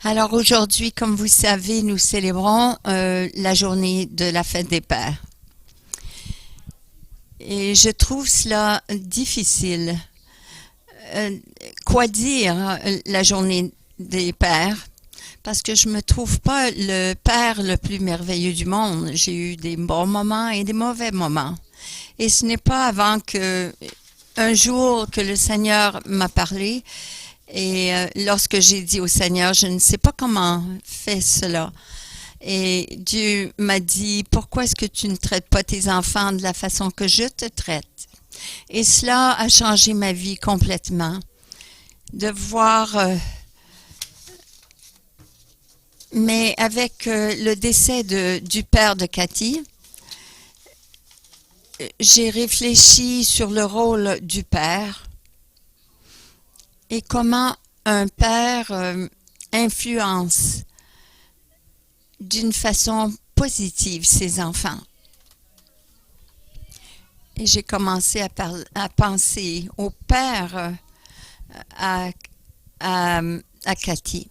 Alors aujourd'hui, comme vous savez, nous célébrons la journée de la fête des pères. Et je trouve cela difficile. Euh, Quoi dire la journée des pères? Parce que je me trouve pas le père le plus merveilleux du monde. J'ai eu des bons moments et des mauvais moments. Et ce n'est pas avant que un jour que le Seigneur m'a parlé et lorsque j'ai dit au Seigneur, je ne sais pas comment faire cela. Et Dieu m'a dit, pourquoi est-ce que tu ne traites pas tes enfants de la façon que je te traite? Et cela a changé ma vie complètement. De voir, mais avec le décès du père de Cathy, j'ai réfléchi sur le rôle du père et comment un père influence d'une façon positive ses enfants. Et j'ai commencé à penser au père à, à Cathy.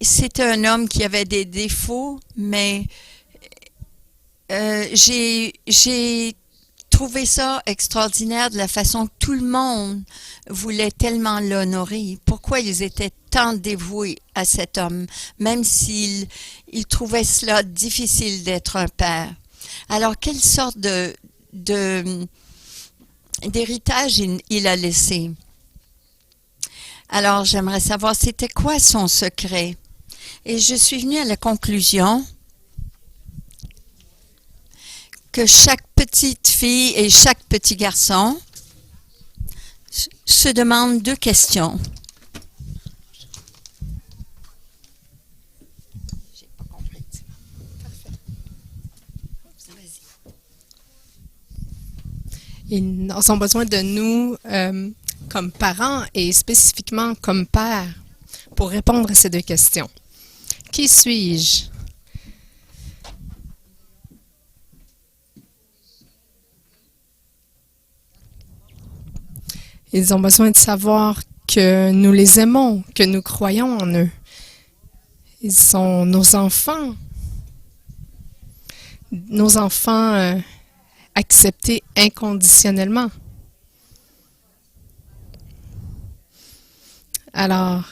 C'était un homme qui avait des défauts, mais j'ai trouvé ça extraordinaire de la façon que tout le monde voulait tellement l'honorer. Pourquoi ils étaient tant dévoués à cet homme, même s'ils trouvaient cela difficile d'être un père. Alors, quelle sorte d'héritage il a laissé? Alors, j'aimerais savoir, c'était quoi son secret? Et je suis venue à la conclusion que chaque petite fille et chaque petit garçon se demandent deux questions. J'ai pas compris. Ils ont besoin de nous comme parents et spécifiquement comme pères pour répondre à ces deux questions. Qui suis-je? Ils ont besoin de savoir que nous les aimons, que nous croyons en eux. Ils sont nos enfants acceptés inconditionnellement. Alors,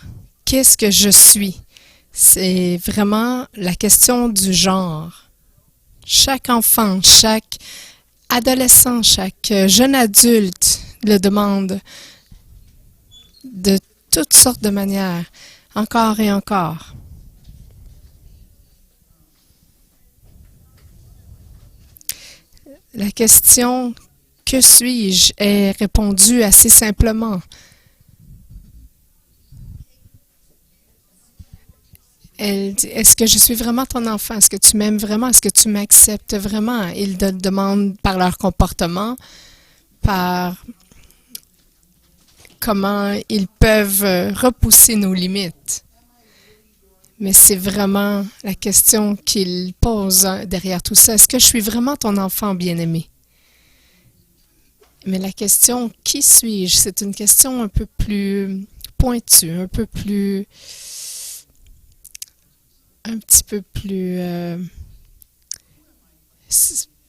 qu'est-ce que je suis? C'est vraiment la question du genre. Chaque enfant, chaque adolescent, chaque jeune adulte le demande de toutes sortes de manières, encore et encore. La question « Que suis-je » est répondue assez simplement. Elle dit, est-ce que je suis vraiment ton enfant? Est-ce que tu m'aimes vraiment? Est-ce que tu m'acceptes vraiment? Ils te demandent par leur comportement, par comment ils peuvent repousser nos limites. Mais c'est vraiment la question qu'ils posent derrière tout ça. Est-ce que je suis vraiment ton enfant bien-aimé? Mais la question « Qui suis-je? » c'est une question un peu plus pointue, un petit peu plus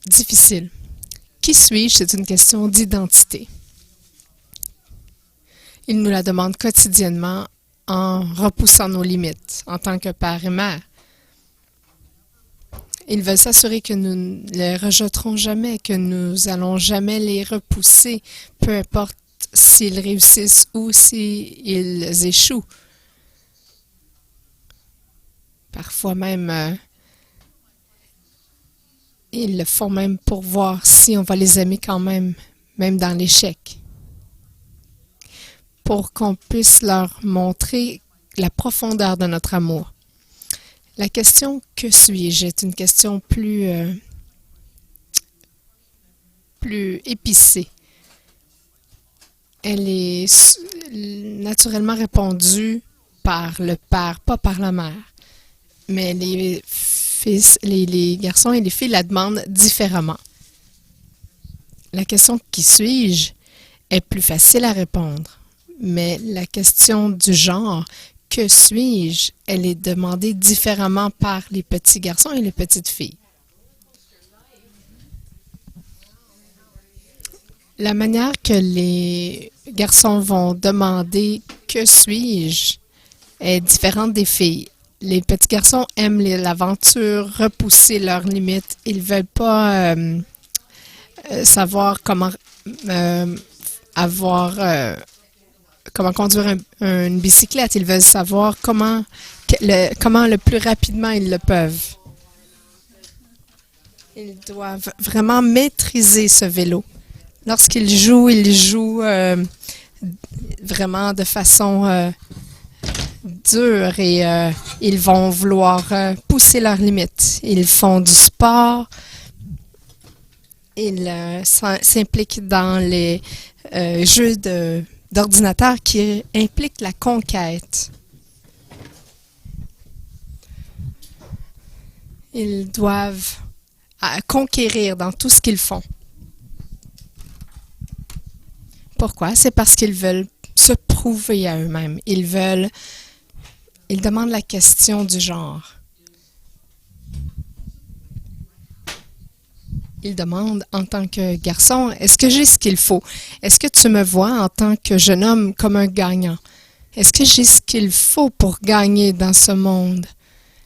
difficile. Qui suis-je? C'est une question d'identité. Il nous la demande quotidiennement en repoussant nos limites en tant que père et mère. Ils veulent s'assurer que nous ne les rejetterons jamais, que nous allons jamais les repousser, peu importe s'ils réussissent ou s'ils échouent. Parfois même, ils le font même pour voir si on va les aimer quand même, même dans l'échec. Pour qu'on puisse leur montrer la profondeur de notre amour. La question « Que suis-je » est une question plus épicée. Elle est naturellement répondue par le père, pas par la mère. Mais les garçons et les filles la demandent différemment. La question « Qui suis-je » est plus facile à répondre. mais la question du genre, que suis-je, elle est demandée différemment par les petits garçons et les petites filles. La manière que les garçons vont demander que suis-je est différente des filles. Les petits garçons aiment l'aventure, repousser leurs limites. Ils ne veulent pas savoir comment comment conduire une bicyclette. Ils veulent savoir comment le plus rapidement ils le peuvent. Ils doivent vraiment maîtriser ce vélo. Lorsqu'ils jouent, ils jouent vraiment de façon dure et ils vont vouloir pousser leurs limites. Ils font du sport. Ils s'impliquent dans les jeux d'ordinateur qui impliquent la conquête. Ils doivent conquérir dans tout ce qu'ils font. Pourquoi? C'est parce qu'ils veulent se prouver à eux-mêmes. Ils demandent la question du genre. Ils demandent en tant que garçon, est-ce que j'ai ce qu'il faut? Est-ce que tu me vois en tant que jeune homme comme un gagnant? Est-ce que j'ai ce qu'il faut pour gagner dans ce monde?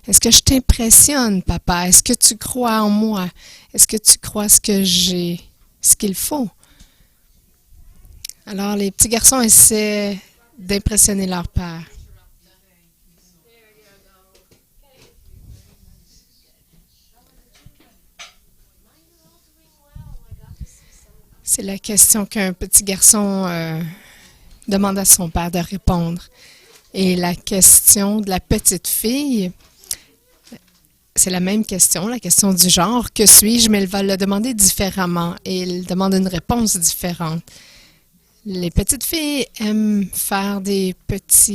Est-ce que je t'impressionne, papa? Est-ce que tu crois en moi? Est-ce que tu crois que j'ai ce qu'il faut? Alors, les petits garçons essaient d'impressionner leur père. C'est la question qu'un petit garçon demande à son père de répondre. Et la question de la petite fille, c'est la même question, la question du genre. Que suis-je? Mais elle va le demander différemment et elle demande une réponse différente. Les petites filles aiment faire des petites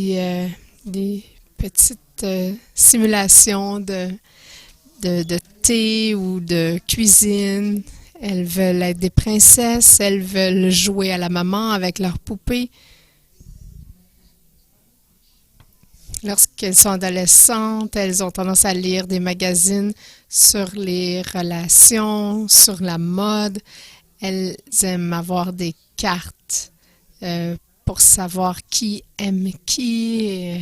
simulations de thé ou de cuisine. Elles veulent être des princesses, elles veulent jouer à la maman avec leurs poupées. Lorsqu'elles sont adolescentes, elles ont tendance à lire des magazines sur les relations, sur la mode. Elles aiment avoir des cartes pour savoir qui aime qui.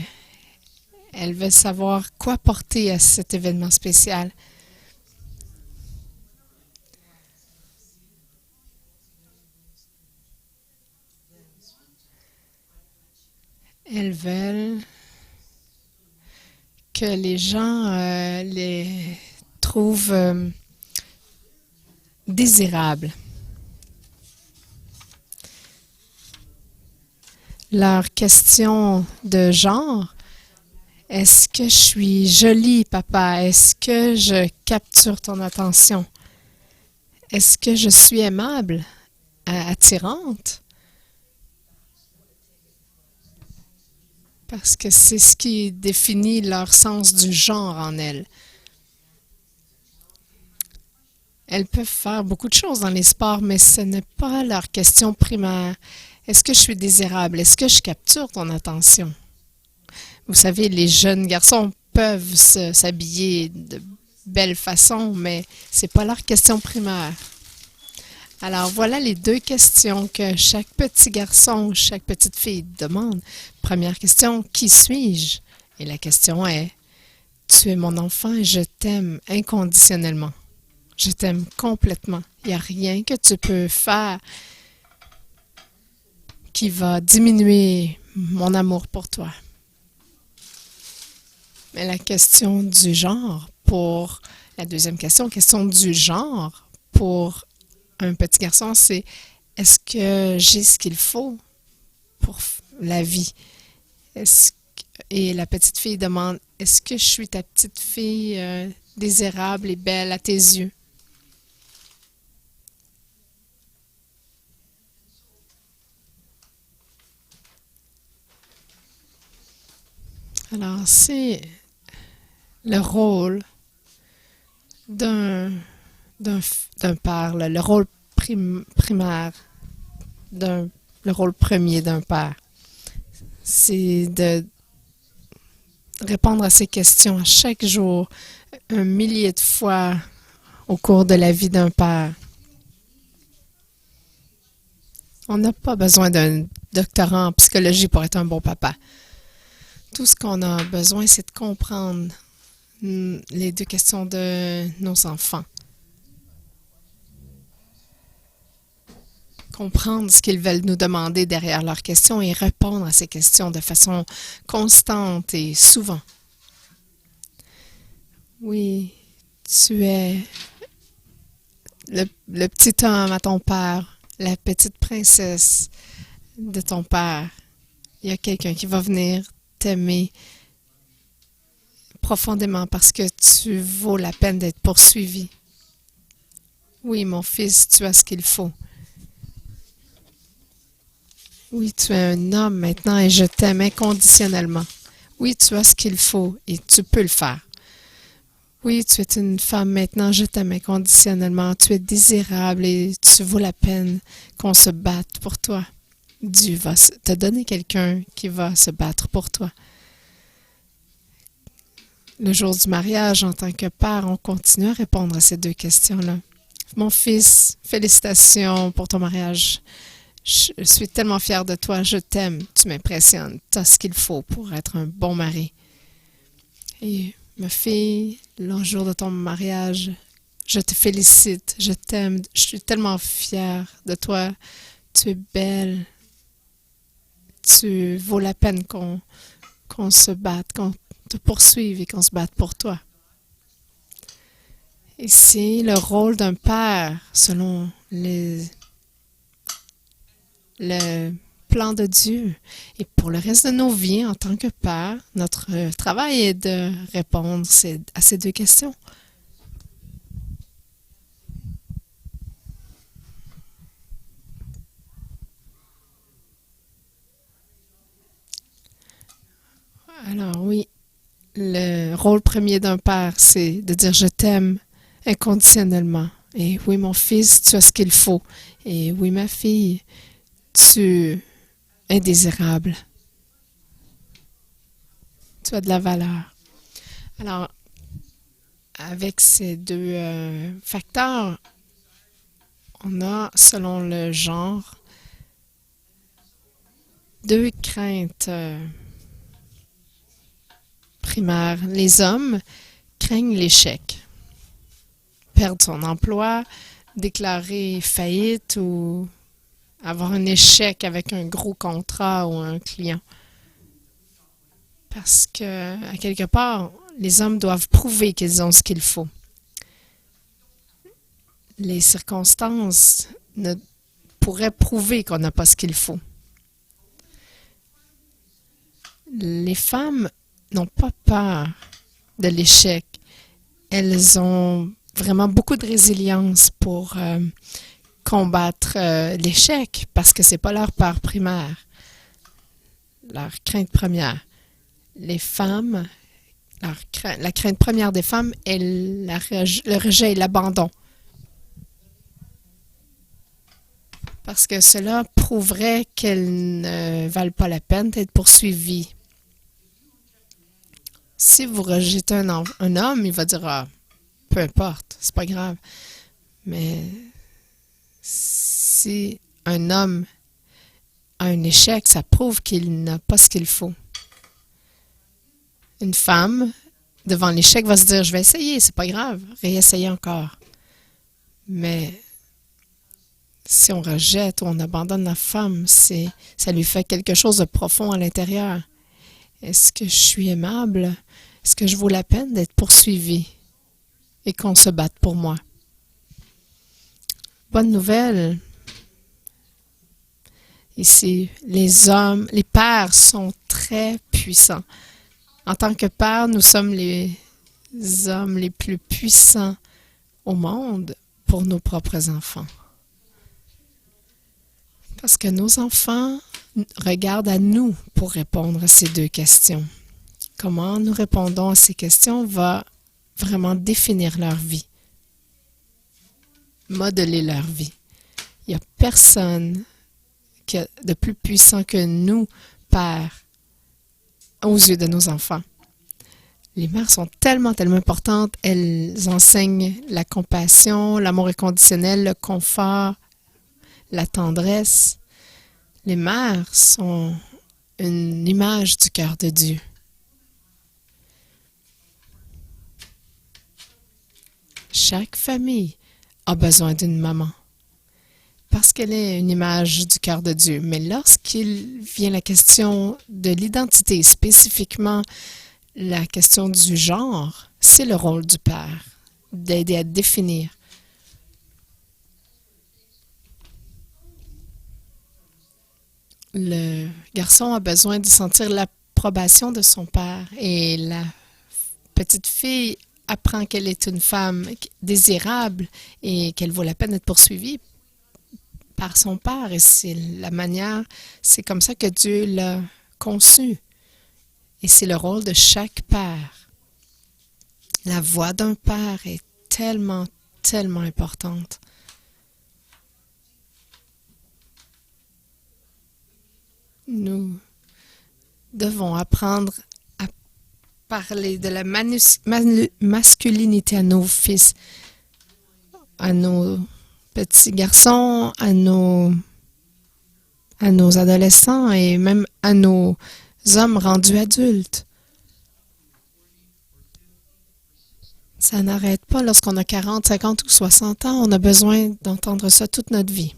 Elles veulent savoir quoi porter à cet événement spécial. Elles veulent que les gens les trouvent désirables. Leur question de genre, est-ce que je suis jolie, papa? Est-ce que je capture ton attention? Est-ce que je suis aimable, attirante? Parce que c'est ce qui définit leur sens du genre en elles. Elles peuvent faire beaucoup de choses dans les sports, mais ce n'est pas leur question primaire. Est-ce que je suis désirable? Est-ce que je capture ton attention? Vous savez, les jeunes garçons peuvent s'habiller de belle façon, mais ce n'est pas leur question primaire. Alors, voilà les deux questions que chaque petit garçon ou chaque petite fille demande. Première question, qui suis-je? Et la question est, tu es mon enfant et je t'aime inconditionnellement. Je t'aime complètement. Il n'y a rien que tu peux faire qui va diminuer mon amour pour toi. Mais la question du genre, pour la deuxième question du genre, pour un petit garçon, c'est est-ce que j'ai ce qu'il faut pour la vie? Et la petite fille demande, est-ce que je suis ta petite fille désirable et belle à tes yeux? Alors, c'est le rôle d'un père, le rôle primaire, le rôle premier d'un père. c'est de répondre à ces questions à chaque jour, un millier de fois au cours de la vie d'un père. On n'a pas besoin d'un doctorat en psychologie pour être un bon papa. Tout ce qu'on a besoin, c'est de comprendre les deux questions de nos enfants. Comprendre ce qu'ils veulent nous demander derrière leurs questions et répondre à ces questions de façon constante et souvent. Oui, tu es le petit homme à ton père, la petite princesse de ton père. Il y a quelqu'un qui va venir t'aimer profondément parce que tu vaux la peine d'être poursuivi. Oui, mon fils, tu as ce qu'il faut. Oui, tu es un homme maintenant et je t'aime inconditionnellement. Oui, tu as ce qu'il faut et tu peux le faire. Oui, tu es une femme maintenant, je t'aime inconditionnellement. Tu es désirable et tu vaux la peine qu'on se batte pour toi. Dieu va te donner quelqu'un qui va se battre pour toi. Le jour du mariage, en tant que père, on continue à répondre à ces deux questions-là. Mon fils, félicitations pour ton mariage. Je suis tellement fière de toi, je t'aime, tu m'impressionnes, tu as ce qu'il faut pour être un bon mari. Et ma fille, le jour de ton mariage, je te félicite, je t'aime, je suis tellement fière de toi, tu es belle, tu vaux la peine qu'on se batte, qu'on te poursuive et qu'on se batte pour toi. Et c'est le rôle d'un père selon le plan de Dieu. Et pour le reste de nos vies, en tant que père, notre travail est de répondre à ces deux questions. Alors oui, le rôle premier d'un père, c'est de dire « je t'aime inconditionnellement ». Et oui, mon fils, tu as ce qu'il faut. Et oui, ma fille, tu es désirable. Tu as de la valeur. Alors, avec ces deux facteurs, on a, selon le genre, deux craintes primaires. Les hommes craignent l'échec. Perdre son emploi, déclarer faillite ou avoir un échec avec un gros contrat ou un client. Parce que, à quelque part, les hommes doivent prouver qu'ils ont ce qu'il faut. Les circonstances pourraient prouver qu'on n'a pas ce qu'il faut. Les femmes n'ont pas peur de l'échec. Elles ont vraiment beaucoup de résilience pour combattre l'échec parce que c'est pas leur peur primaire, leur crainte première. Les femmes, la crainte première des femmes est le rejet et l'abandon. Parce que cela prouverait qu'elles ne valent pas la peine d'être poursuivies. Si vous rejetez un homme, il va dire « Ah, peu importe, c'est pas grave. » Mais si un homme a un échec, ça prouve qu'il n'a pas ce qu'il faut. Une femme, devant l'échec, va se dire « Je vais essayer, c'est pas grave, réessayer encore. » Mais si on rejette ou on abandonne la femme, ça lui fait quelque chose de profond à l'intérieur. Est-ce que je suis aimable? Est-ce que je vaux la peine d'être poursuivie et qu'on se batte pour moi? Bonne nouvelle. Ici, les pères sont très puissants. En tant que pères, nous sommes les hommes les plus puissants au monde pour nos propres enfants. Parce que nos enfants regardent à nous pour répondre à ces deux questions. Comment nous répondons à ces questions va vraiment définir leur vie, modeler leur vie. Il n'y a personne de plus puissant que nous, pères, aux yeux de nos enfants. Les mères sont tellement, tellement importantes. Elles enseignent la compassion, l'amour inconditionnel, le confort, la tendresse. Les mères sont une image du cœur de Dieu. Chaque famille a besoin d'une maman parce qu'elle est une image du cœur de Dieu. Mais lorsqu'il vient la question de l'identité, spécifiquement la question du genre, c'est le rôle du père d'aider à définir. Le garçon a besoin de sentir l'approbation de son père et la petite fille apprend qu'elle est une femme désirable et qu'elle vaut la peine d'être poursuivie par son père. Et c'est la manière, c'est comme ça que Dieu l'a conçu. Et c'est le rôle de chaque père. La voix d'un père est tellement, tellement importante. Nous devons apprendre à parler de la masculinité à nos fils, à nos petits garçons, à nos adolescents et même à nos hommes rendus adultes. Ça n'arrête pas lorsqu'on a 40, 50 ou 60 ans. On a besoin d'entendre ça toute notre vie.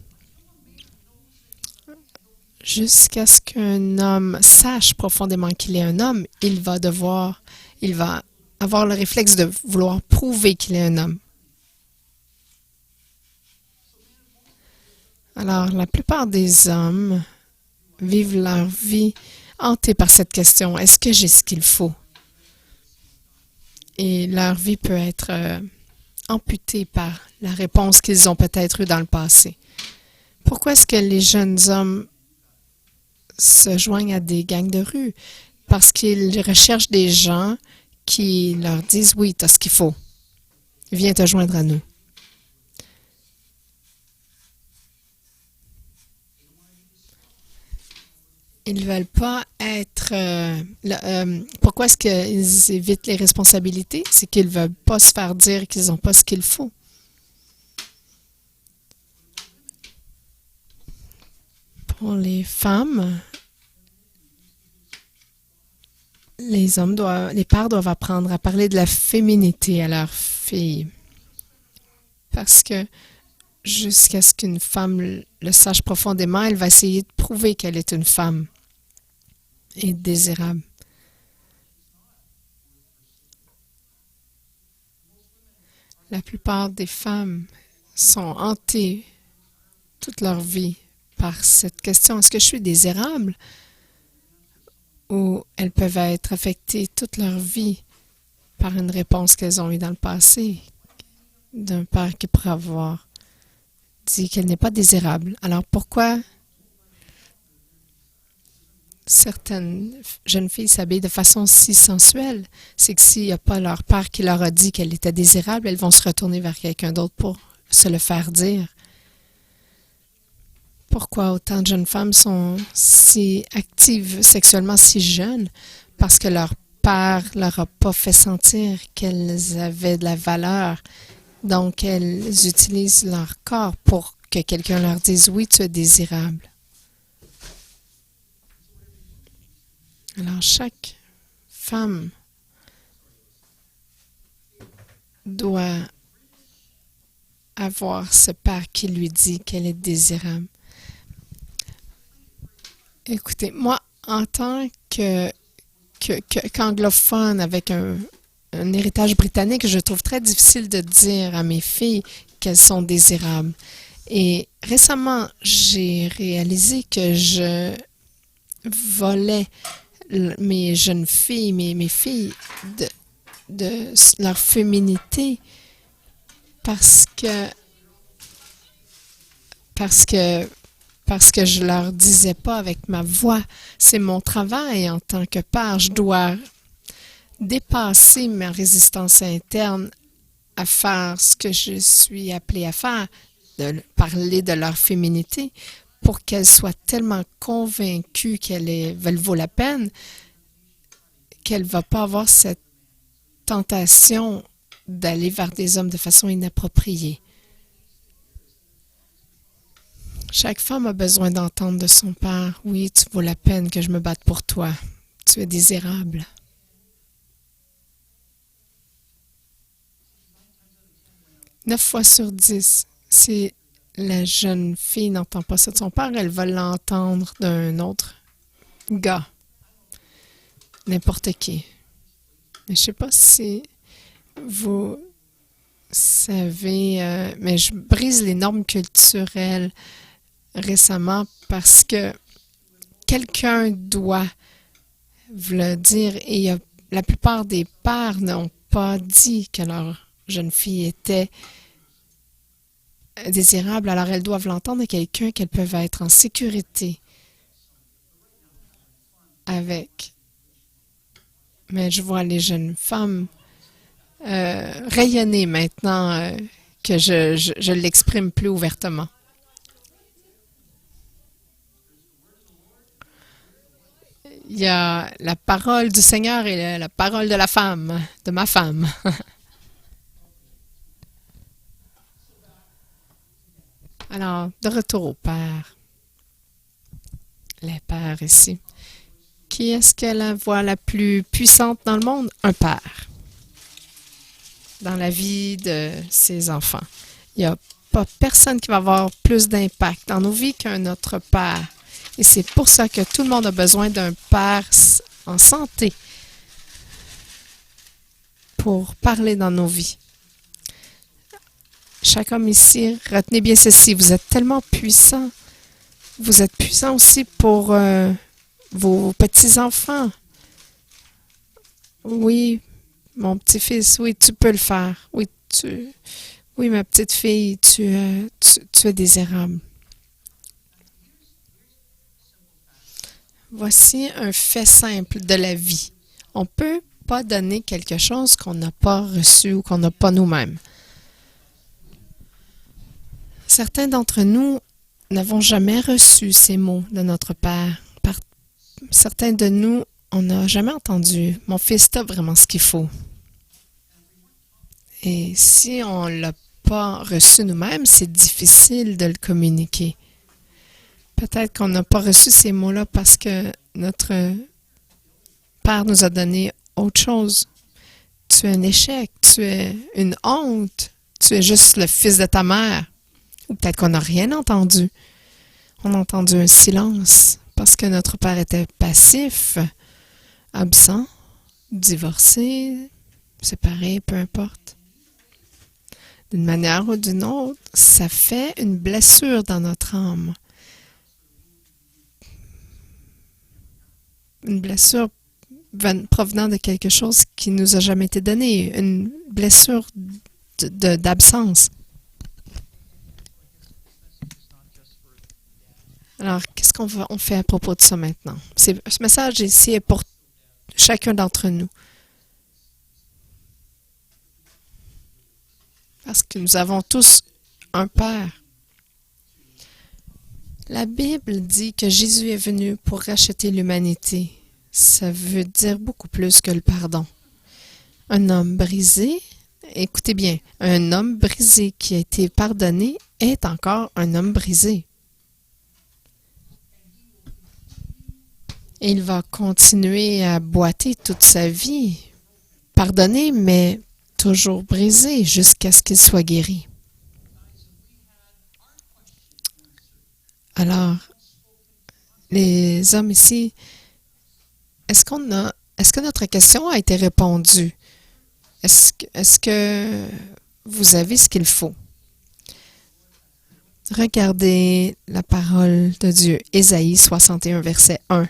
Jusqu'à ce qu'un homme sache profondément qu'il est un homme, il va avoir le réflexe de vouloir prouver qu'il est un homme. Alors, la plupart des hommes vivent leur vie hantés par cette question, est-ce que j'ai ce qu'il faut? Et leur vie peut être amputée par la réponse qu'ils ont peut-être eue dans le passé. Pourquoi est-ce que les jeunes hommes se joignent à des gangs de rue? Parce qu'ils recherchent des gens qui leur disent « Oui, tu as ce qu'il faut. Viens te joindre à nous. » Ils ne veulent pas être... pourquoi est-ce qu'ils évitent les responsabilités? C'est qu'ils ne veulent pas se faire dire qu'ils n'ont pas ce qu'il faut. Pour les femmes, les pères doivent apprendre à parler de la féminité à leurs filles. Parce que jusqu'à ce qu'une femme le sache profondément, elle va essayer de prouver qu'elle est une femme et désirable. La plupart des femmes sont hantées toute leur vie par cette question, est-ce que je suis désirable? Ou elles peuvent être affectées toute leur vie par une réponse qu'elles ont eue dans le passé d'un père qui pourrait avoir dit qu'elle n'est pas désirable. Alors pourquoi certaines jeunes filles s'habillent de façon si sensuelle? C'est que s'il n'y a pas leur père qui leur a dit qu'elle était désirable, elles vont se retourner vers quelqu'un d'autre pour se le faire dire. Pourquoi autant de jeunes femmes sont si actives sexuellement si jeunes? Parce que leur père ne leur a pas fait sentir qu'elles avaient de la valeur. Donc, elles utilisent leur corps pour que quelqu'un leur dise « Oui, tu es désirable ». Alors, chaque femme doit avoir ce père qui lui dit qu'elle est désirable. Écoutez, moi, en tant qu'anglophone avec un héritage britannique, je trouve très difficile de dire à mes filles qu'elles sont désirables. Et récemment, j'ai réalisé que je volais mes jeunes filles, mes filles, de leur féminité parce que je leur disais pas avec ma voix. C'est mon travail en tant que père. Je dois dépasser ma résistance interne à faire ce que je suis appelée à faire, de parler de leur féminité, pour qu'elles soient tellement convaincues qu'elle vaut la peine qu'elle ne va pas avoir cette tentation d'aller vers des hommes de façon inappropriée. Chaque femme a besoin d'entendre de son père, « Oui, tu vaux la peine que je me batte pour toi. Tu es désirable. » 9 fois sur 10, si la jeune fille n'entend pas ça de son père, elle va l'entendre d'un autre gars. N'importe qui. Mais je ne sais pas si vous savez, mais je brise les normes culturelles récemment parce que quelqu'un doit vous le dire et la plupart des pères n'ont pas dit que leur jeune fille était désirable, alors elles doivent l'entendre de quelqu'un qu'elles peuvent être en sécurité avec. Mais je vois les jeunes femmes rayonner maintenant que je l'exprime plus ouvertement. Il y a la parole du Seigneur et la parole de la femme, de ma femme. Alors, de retour au Père. Les pères ici. Qui est-ce qui a la voix la plus puissante dans le monde? Un père. Dans la vie de ses enfants. Il n'y a pas personne qui va avoir plus d'impact dans nos vies qu'un autre père. Et c'est pour ça que tout le monde a besoin d'un père en santé pour parler dans nos vies. Chaque homme ici, retenez bien ceci, vous êtes tellement puissant. Vous êtes puissant aussi pour vos petits-enfants. Oui, mon petit-fils, oui, tu peux le faire. Oui, ma petite fille, tu es désirable. Voici un fait simple de la vie. On ne peut pas donner quelque chose qu'on n'a pas reçu ou qu'on n'a pas nous-mêmes. Certains d'entre nous n'avons jamais reçu ces mots de notre Père. Certains de nous, on n'a jamais entendu « Mon fils, t'as vraiment ce qu'il faut ». Et si on ne l'a pas reçu nous-mêmes, c'est difficile de le communiquer. Peut-être qu'on n'a pas reçu ces mots-là parce que notre Père nous a donné autre chose. Tu es un échec, tu es une honte, tu es juste le fils de ta mère. Ou peut-être qu'on n'a rien entendu. On a entendu un silence parce que notre Père était passif, absent, divorcé, séparé, peu importe. D'une manière ou d'une autre, ça fait une blessure dans notre âme. Une blessure provenant de quelque chose qui ne nous a jamais été donné, une blessure d'absence. Alors, qu'est-ce qu'on fait à propos de ça maintenant? Ce message ici est pour chacun d'entre nous. Parce que nous avons tous un Père. La Bible dit que Jésus est venu pour racheter l'humanité. Ça veut dire beaucoup plus que le pardon. Un homme brisé, écoutez bien, un homme brisé qui a été pardonné est encore un homme brisé. Et il va continuer à boiter toute sa vie, pardonné, mais toujours brisé jusqu'à ce qu'il soit guéri. Alors, les hommes ici, est-ce que notre question a été répondue? Est-ce que vous avez ce qu'il faut? Regardez la parole de Dieu, Ésaïe 61, verset 1.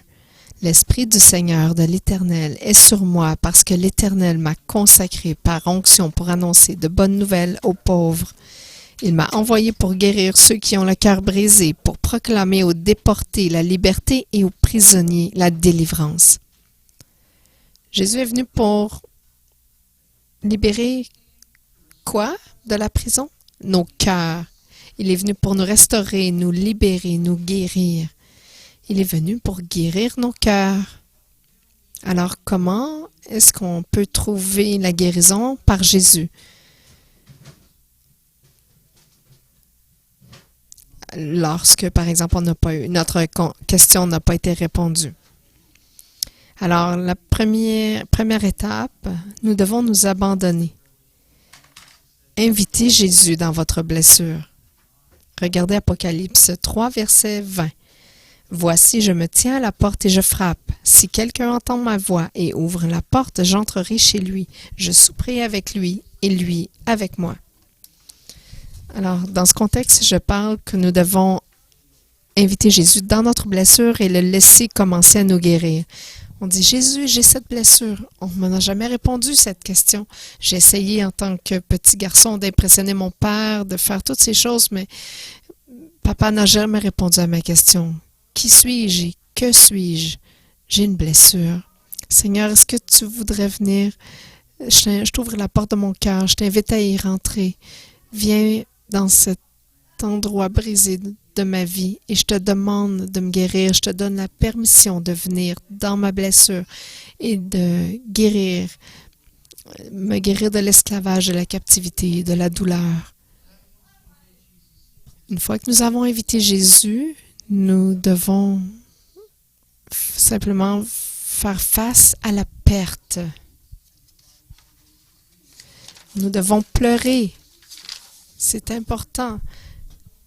L'Esprit du Seigneur, de l'Éternel, est sur moi parce que l'Éternel m'a consacré par onction pour annoncer de bonnes nouvelles aux pauvres. Il m'a envoyé pour guérir ceux qui ont le cœur brisé, pour proclamer aux déportés la liberté et aux prisonniers la délivrance. Jésus est venu pour libérer quoi de la prison? Nos cœurs. Il est venu pour nous restaurer, nous libérer, nous guérir. Il est venu pour guérir nos cœurs. Alors, comment est-ce qu'on peut trouver la guérison? Par Jésus. Lorsque, par exemple, notre question n'a pas été répondue. Alors, la première étape, nous devons nous abandonner. Invitez Jésus dans votre blessure. Regardez Apocalypse 3, verset 20. Voici, je me tiens à la porte et je frappe. Si quelqu'un entend ma voix et ouvre la porte, j'entrerai chez lui. Je souperai avec lui et lui avec moi. Alors, dans ce contexte, je parle que nous devons inviter Jésus dans notre blessure et le laisser commencer à nous guérir. On dit, Jésus, j'ai cette blessure. On ne m'a jamais répondu cette question. J'ai essayé en tant que petit garçon d'impressionner mon père, de faire toutes ces choses, mais papa n'a jamais répondu à ma question. Qui suis-je et que suis-je? J'ai une blessure. Seigneur, est-ce que tu voudrais venir? Je t'ouvre la porte de mon cœur. Je t'invite à y rentrer. Viens dans cet endroit brisé de ma vie et je te demande de me guérir. Je te donne la permission de venir dans ma blessure et de me guérir de l'esclavage, de la captivité, de la douleur. Une fois que nous avons invité Jésus, nous devons simplement faire face à la perte. Nous devons pleurer. C'est important.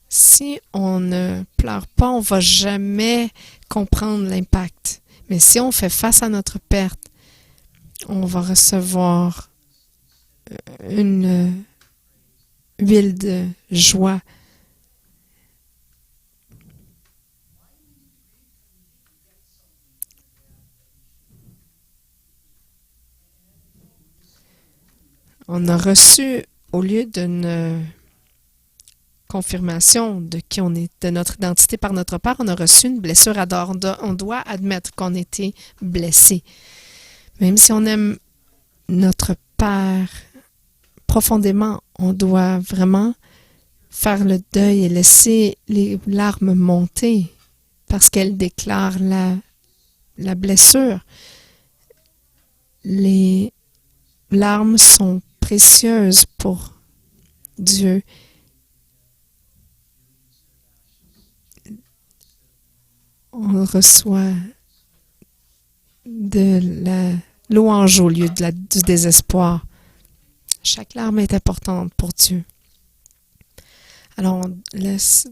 Si on ne pleure pas, on ne va jamais comprendre l'impact. Mais si on fait face à notre perte, on va recevoir une huile de joie. On a reçu, au lieu d'une confirmation de qui on est, de notre identité par notre Père, on a reçu une blessure à d'or. On doit admettre qu'on a été blessé. Même si on aime notre Père profondément, on doit vraiment faire le deuil et laisser les larmes monter parce qu'elles déclarent la blessure. Les larmes sont précieuses pour Dieu. On reçoit de la louange au lieu du désespoir. Chaque larme est importante pour Dieu. Alors, on laisse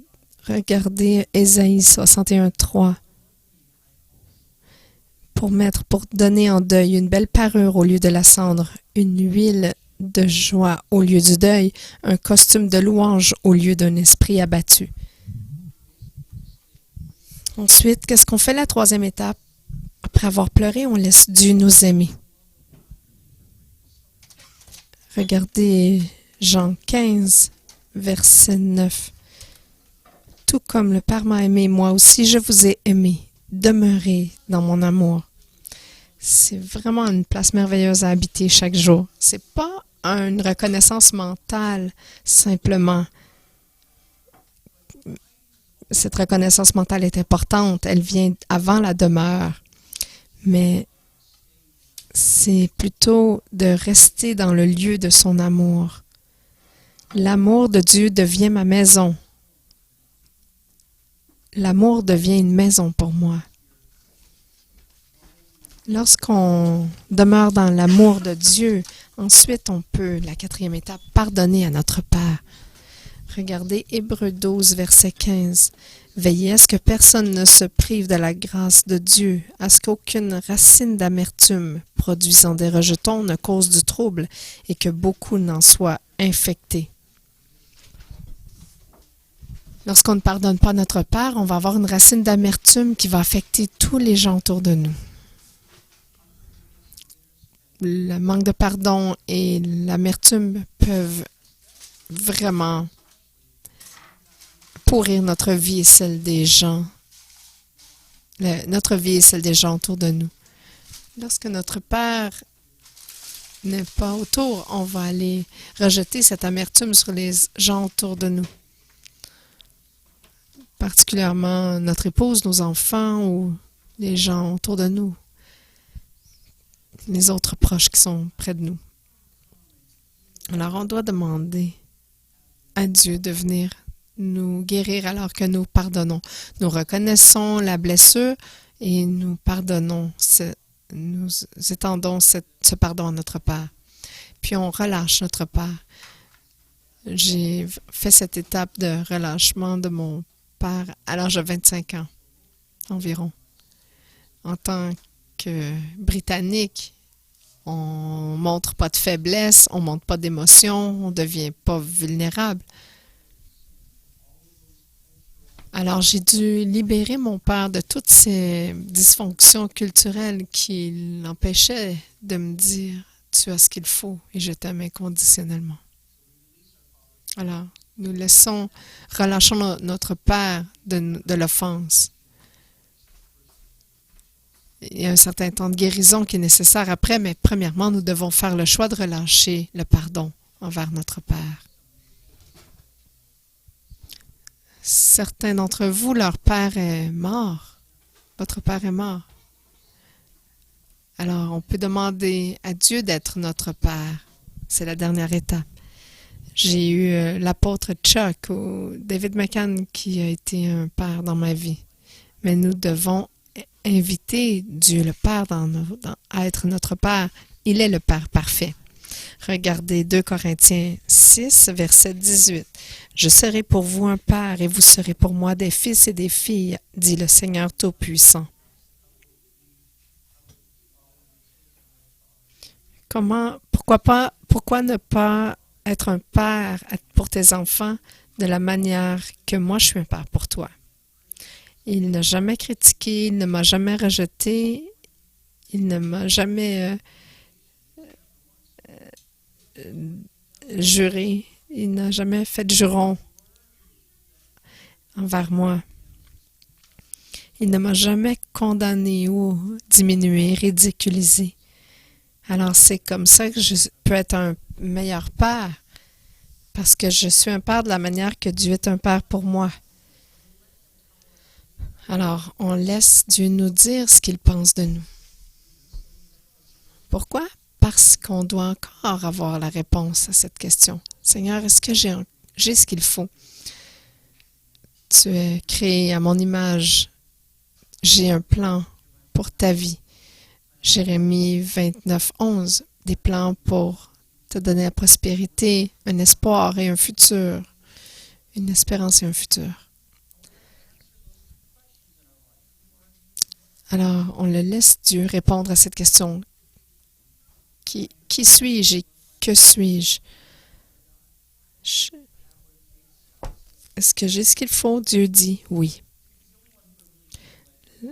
regarder Ésaïe 61:3 pour donner en deuil une belle parure au lieu de la cendre, une huile de joie au lieu du deuil, un costume de louange au lieu d'un esprit abattu. Ensuite, qu'est-ce qu'on fait la troisième étape? Après avoir pleuré, on laisse Dieu nous aimer. Regardez Jean 15, verset 9. Tout comme le Père m'a aimé, moi aussi je vous ai aimé. Demeurez dans mon amour. C'est vraiment une place merveilleuse à habiter chaque jour. C'est pas une reconnaissance mentale, simplement. Cette reconnaissance mentale est importante. Elle vient avant la demeure. Mais c'est plutôt de rester dans le lieu de son amour. L'amour de Dieu devient ma maison. L'amour devient une maison pour moi. Lorsqu'on demeure dans l'amour de Dieu, ensuite on peut, la quatrième étape, pardonner à notre Père. Regardez Hébreux 12, verset 15. Veillez à ce que personne ne se prive de la grâce de Dieu, à ce qu'aucune racine d'amertume produisant des rejetons ne cause du trouble et que beaucoup n'en soient infectés. Lorsqu'on ne pardonne pas notre Père, on va avoir une racine d'amertume qui va affecter tous les gens autour de nous. Le manque de pardon et l'amertume peuvent vraiment pourrir notre vie et celle des gens. Notre vie et celle des gens autour de nous. Lorsque notre Père n'est pas autour, on va aller rejeter cette amertume sur les gens autour de nous. Particulièrement notre épouse, nos enfants ou les gens autour de nous. les autres proches qui sont près de nous. Alors, on doit demander à Dieu de venir nous guérir alors que nous pardonnons. Nous reconnaissons la blessure et nous pardonnons, nous étendons ce pardon à notre Père. Puis on relâche notre Père. J'ai fait cette étape de relâchement de mon Père à l'âge de 25 ans environ. En tant que Britannique, on montre pas de faiblesse, on montre pas d'émotion, on devient pas vulnérable. Alors, j'ai dû libérer mon père de toutes ces dysfonctions culturelles qui l'empêchaient de me dire « Tu as ce qu'il faut et je t'aime inconditionnellement ». Alors, nous relâchons notre père de l'offense. Il y a un certain temps de guérison qui est nécessaire après, mais premièrement, nous devons faire le choix de relâcher le pardon envers notre Père. Certains d'entre vous, leur père est mort. Votre père est mort. Alors, on peut demander à Dieu d'être notre Père. C'est la dernière étape. J'ai eu l'apôtre Chuck ou David McCann qui a été un père dans ma vie. Mais nous devons inviter Dieu le Père à être notre Père. Il est le Père parfait. Regardez 2 Corinthiens 6, verset 18. « Je serai pour vous un père et vous serez pour moi des fils et des filles, dit le Seigneur Tout-Puissant. » Pourquoi ne pas être un père pour tes enfants de la manière que moi je suis un père pour toi? Il n'a jamais critiqué, il ne m'a jamais rejeté, il ne m'a jamais juré, il n'a jamais fait de juron envers moi. Il ne m'a jamais condamné ou diminué, ridiculisé. Alors c'est comme ça que je peux être un meilleur père, parce que je suis un père de la manière que Dieu est un père pour moi. Alors, on laisse Dieu nous dire ce qu'il pense de nous. Pourquoi? Parce qu'on doit encore avoir la réponse à cette question. Seigneur, est-ce que j'ai ce qu'il faut? Tu es créé à mon image. J'ai un plan pour ta vie. Jérémie 29, 11, des plans pour te donner la prospérité, un espoir et un futur. Une espérance et un futur. Alors, on le laisse Dieu répondre à cette question. Qui suis-je et que suis-je? Est-ce que j'ai ce qu'il faut? Dieu dit oui.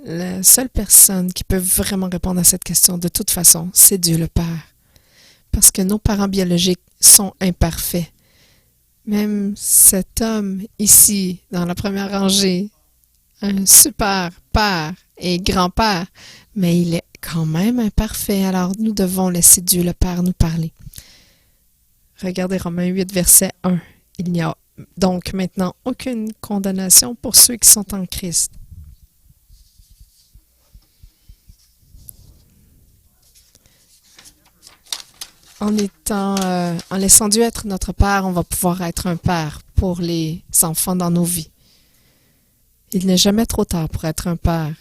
La seule personne qui peut vraiment répondre à cette question de toute façon, c'est Dieu le Père. Parce que nos parents biologiques sont imparfaits. Même cet homme ici, dans la première rangée, un super père et grand-père, mais il est quand même imparfait. Alors nous devons laisser Dieu le Père nous parler. Regardez Romains 8, verset 1. Il n'y a donc maintenant aucune condamnation pour ceux qui sont en Christ. En laissant Dieu être notre Père, on va pouvoir être un père pour les enfants dans nos vies. Il n'est jamais trop tard pour être un père.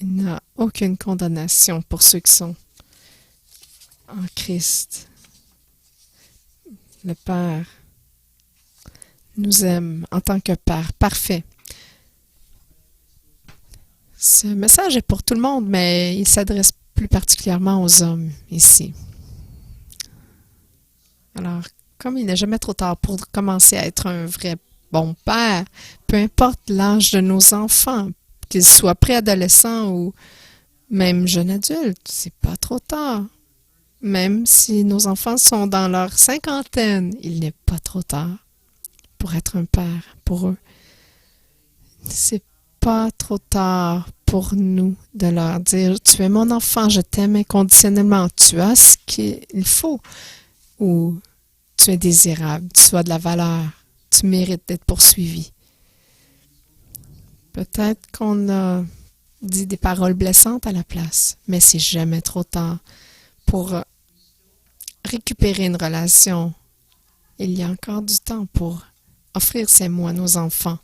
Il n'y a aucune condamnation pour ceux qui sont en Christ. Le Père nous aime en tant que Père parfait. Ce message est pour tout le monde, mais il s'adresse plus particulièrement aux hommes ici. Alors, comme il n'est jamais trop tard pour commencer à être un vrai bon père, peu importe l'âge de nos enfants, qu'ils soient préadolescents ou même jeunes adultes, c'est pas trop tard. Même si nos enfants sont dans leur cinquantaine, il n'est pas trop tard pour être un père pour eux. C'est pas trop tard pour nous de leur dire « Tu es mon enfant, je t'aime inconditionnellement, tu as ce qu'il faut » ou « Tu es désirable, tu as de la valeur, tu mérites d'être poursuivi ». Peut-être qu'on a dit des paroles blessantes à la place, mais c'est jamais trop tard pour récupérer une relation. Il y a encore du temps pour offrir ces mots à nos enfants.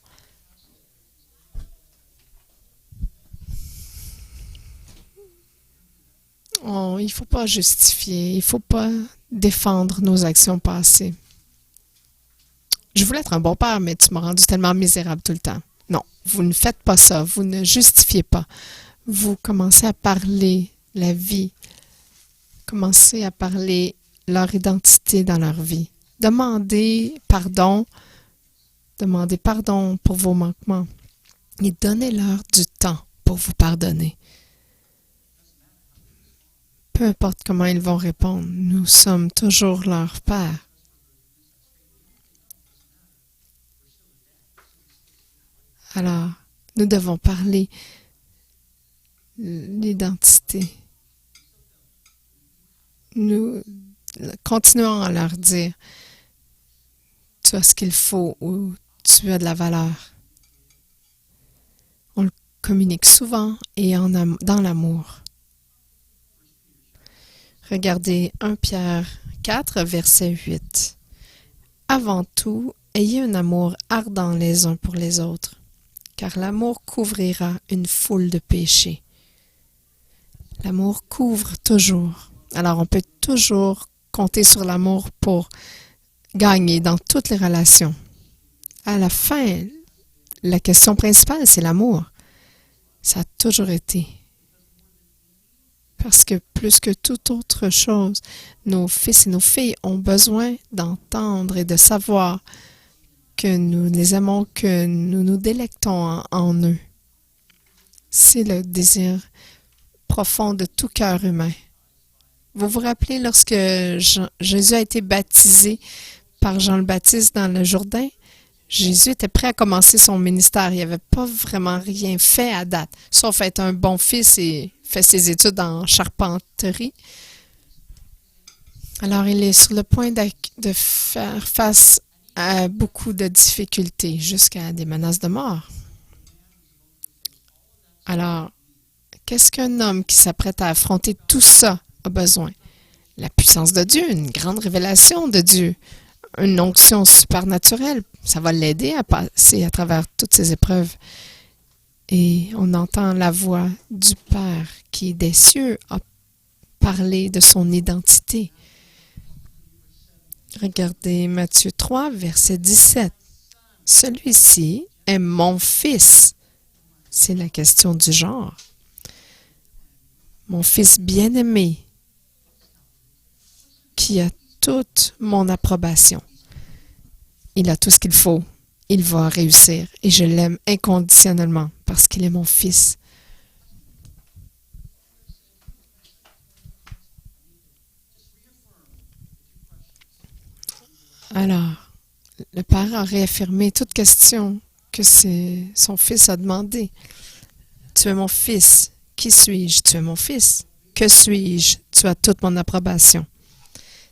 Il ne faut pas justifier, il ne faut pas défendre nos actions passées. Je voulais être un bon père, mais tu m'as rendu tellement misérable tout le temps. Non, vous ne faites pas ça, vous ne justifiez pas. Vous commencez à parler la vie, commencez à parler leur identité dans leur vie. Demandez pardon pour vos manquements et donnez-leur du temps pour vous pardonner. Peu importe comment ils vont répondre, nous sommes toujours leur Père. Alors, nous devons parler l'identité. Nous continuons à leur dire, tu as ce qu'il faut ou tu as de la valeur. On le communique souvent et dans l'amour. Regardez 1 Pierre 4, verset 8. Avant tout, ayez un amour ardent les uns pour les autres, car l'amour couvrira une foule de péchés. L'amour couvre toujours. Alors, on peut toujours compter sur l'amour pour gagner dans toutes les relations. À la fin, la question principale, c'est l'amour. Ça a toujours été. Parce que plus que toute autre chose, nos fils et nos filles ont besoin d'entendre et de savoir que nous les aimons, que nous nous délectons en eux. C'est le désir profond de tout cœur humain. Vous vous rappelez lorsque Jésus a été baptisé par Jean le Baptiste dans le Jourdain? Jésus était prêt à commencer son ministère. Il n'avait pas vraiment rien fait à date, sauf être un bon fils et fait ses études en charpenterie. Alors, il est sur le point de faire face à beaucoup de difficultés, jusqu'à des menaces de mort. Alors, qu'est-ce qu'un homme qui s'apprête à affronter tout ça a besoin? La puissance de Dieu, une grande révélation de Dieu, une onction supernaturelle. Ça va l'aider à passer à travers toutes ces épreuves. Et on entend la voix du Père qui, des cieux, a parlé de son identité. Regardez Matthieu 3, verset 17. Celui-ci est mon fils. C'est la question du genre. Mon fils bien-aimé, qui a toute mon approbation. Il a tout ce qu'il faut. Il va réussir et je l'aime inconditionnellement parce qu'il est mon fils. Alors, le Père a réaffirmé toute question que son fils a demandé. Tu es mon fils. Qui suis-je? Tu es mon fils. Que suis-je? Tu as toute mon approbation.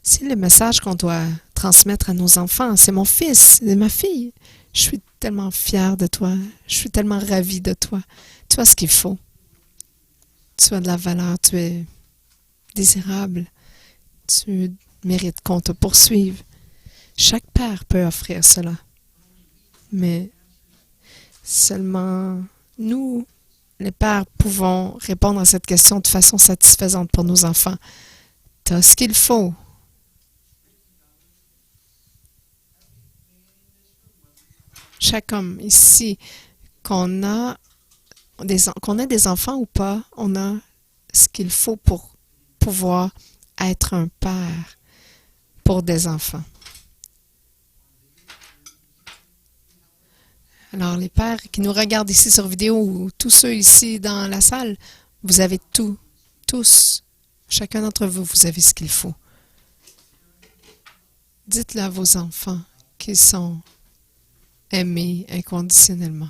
C'est le message qu'on doit transmettre à nos enfants. C'est mon fils, c'est ma fille. Je suis tellement fière de toi. Je suis tellement ravie de toi. Tu as ce qu'il faut. Tu as de la valeur. Tu es désirable. Tu mérites qu'on te poursuive. Chaque père peut offrir cela. Mais seulement nous, les pères, pouvons répondre à cette question de façon satisfaisante pour nos enfants. Tu as ce qu'il faut. Chaque homme ici, qu'on a des enfants ou pas, on a ce qu'il faut pour pouvoir être un père pour des enfants. Alors, les pères qui nous regardent ici sur vidéo ou tous ceux ici dans la salle, vous avez tout, tous, chacun d'entre vous, vous avez ce qu'il faut. Dites-le à vos enfants qu'ils sont aimés inconditionnellement.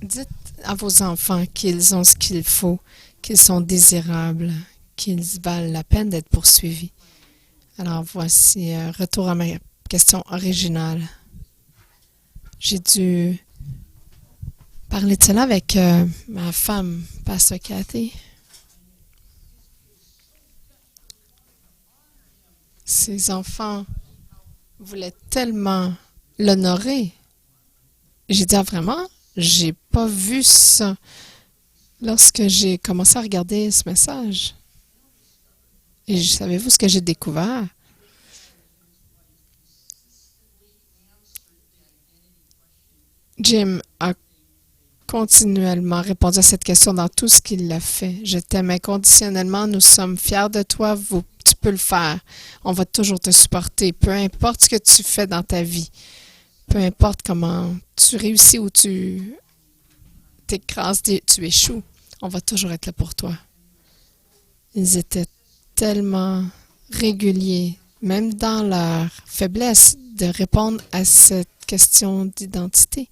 Dites à vos enfants qu'ils ont ce qu'il faut, qu'ils sont désirables, qu'ils valent la peine d'être poursuivis. Alors voici, retour à ma question originale. J'ai dû parler de cela avec ma femme, Pastor Cathy. Ses enfants voulaient tellement l'honorer. J'ai dit, ah, vraiment? J'ai pas vu ça lorsque j'ai commencé à regarder ce message. Et savez-vous ce que j'ai découvert? Jim a continuellement répondu à cette question dans tout ce qu'il a fait. Je t'aime inconditionnellement, nous sommes fiers de toi, tu peux le faire. On va toujours te supporter, peu importe ce que tu fais dans ta vie. Peu importe comment tu réussis ou tu t'écrases, tu échoues, on va toujours être là pour toi. Ils étaient tellement réguliers, même dans leur faiblesse, de répondre à cette question d'identité.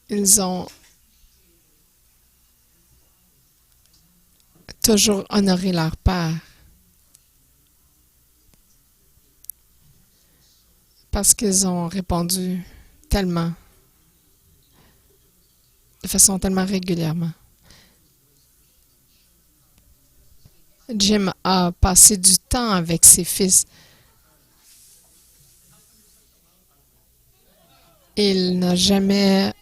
Ils ont toujours honoré leur père. Parce qu'ils ont répondu tellement, de façon tellement régulièrement. Jim a passé du temps avec ses fils. Il n'a jamais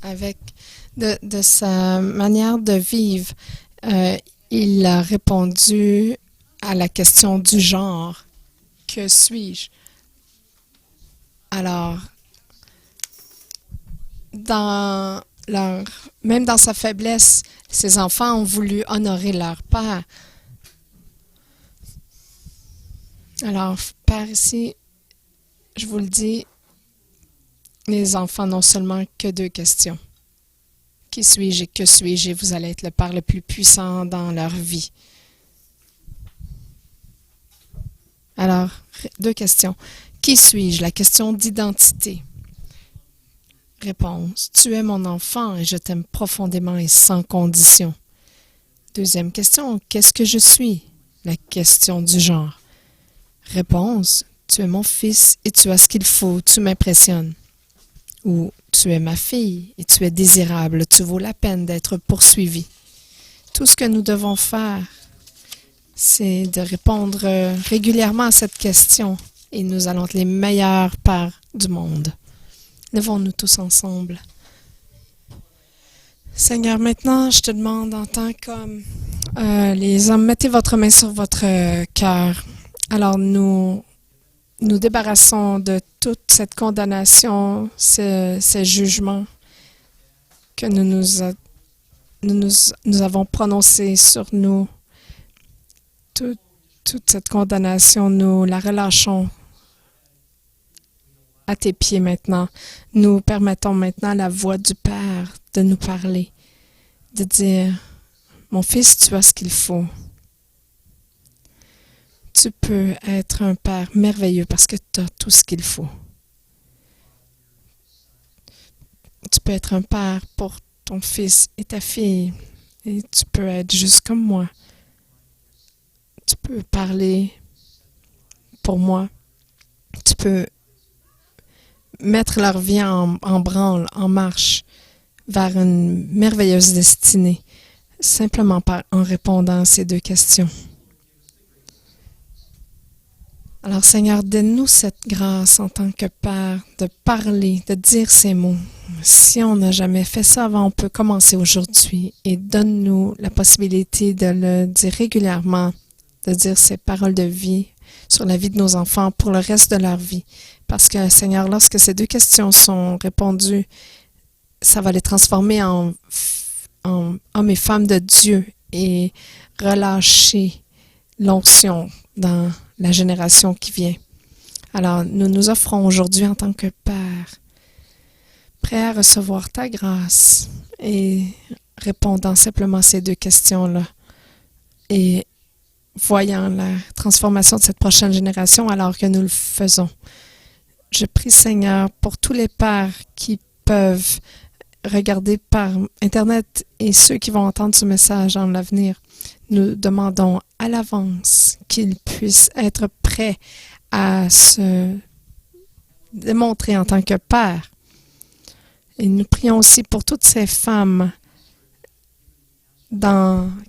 avec de sa manière de vivre, il a répondu à la question du genre. Que suis-je? Alors, même dans sa faiblesse, ses enfants ont voulu honorer leur père. Alors, Père, ici, je vous le dis, les enfants n'ont seulement que deux questions. Qui suis-je et que suis-je? Et vous allez être le Père le plus puissant dans leur vie. Alors, deux questions. Qui suis-je? La question d'identité. Réponse. Tu es mon enfant et je t'aime profondément et sans condition. Deuxième question. Qu'est-ce que je suis? La question du genre. Réponse. Tu es mon fils et tu as ce qu'il faut. Tu m'impressionnes. Ou tu es ma fille et tu es désirable. Tu vaux la peine d'être poursuivi. Tout ce que nous devons faire, c'est de répondre régulièrement à cette question et nous allons être les meilleurs pères du monde. Levons-nous tous ensemble. Seigneur, maintenant, je te demande en tant qu'homme, les hommes, mettez votre main sur votre cœur. Alors, nous débarrassons de toute cette condamnation, ces jugements que nous avons prononcés sur nous. Toute cette condamnation, nous la relâchons à tes pieds maintenant. Nous permettons maintenant à la voix du Père de nous parler, de dire, mon fils, tu as ce qu'il faut. Tu peux être un Père merveilleux parce que tu as tout ce qu'il faut. Tu peux être un Père pour ton fils et ta fille et tu peux être juste comme moi. Tu peux parler pour moi. Tu peux mettre leur vie en branle, en marche, vers une merveilleuse destinée, simplement en répondant à ces deux questions. Alors Seigneur, donne-nous cette grâce en tant que Père de parler, de dire ces mots. Si on n'a jamais fait ça avant, on peut commencer aujourd'hui et donne-nous la possibilité de le dire régulièrement, de dire ces paroles de vie sur la vie de nos enfants pour le reste de leur vie. Parce que, Seigneur, lorsque ces deux questions sont répondues, ça va les transformer en hommes et femmes de Dieu et relâcher l'onction dans la génération qui vient. Alors, nous nous offrons aujourd'hui en tant que Père prêts à recevoir ta grâce et répondant simplement à ces deux questions-là et voyant la transformation de cette prochaine génération alors que nous le faisons. Je prie, Seigneur, pour tous les pères qui peuvent regarder par Internet et ceux qui vont entendre ce message dans l'avenir. Nous demandons à l'avance qu'ils puissent être prêts à se démontrer en tant que pères. Et nous prions aussi pour toutes ces femmes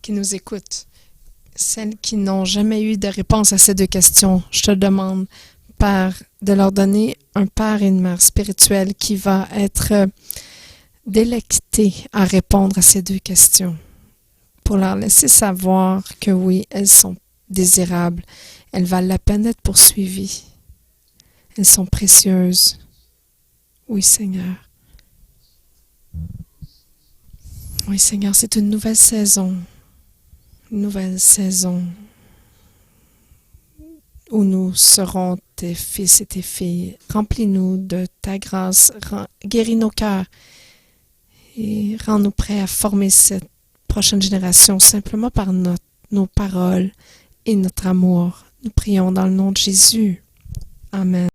qui nous écoutent, celles qui n'ont jamais eu de réponse à ces deux questions. Je te demande, Père, de leur donner un père et une mère spirituelle qui va être délecté à répondre à ces deux questions, pour leur laisser savoir que oui, elles sont désirables, elles valent la peine d'être poursuivies, elles sont précieuses. Oui, Seigneur. Oui, Seigneur, c'est une nouvelle saison où nous serons tes fils et tes filles. Remplis-nous de ta grâce, guéris nos cœurs et rends-nous prêts à former cette prochaine génération simplement par nos paroles et notre amour. Nous prions dans le nom de Jésus. Amen.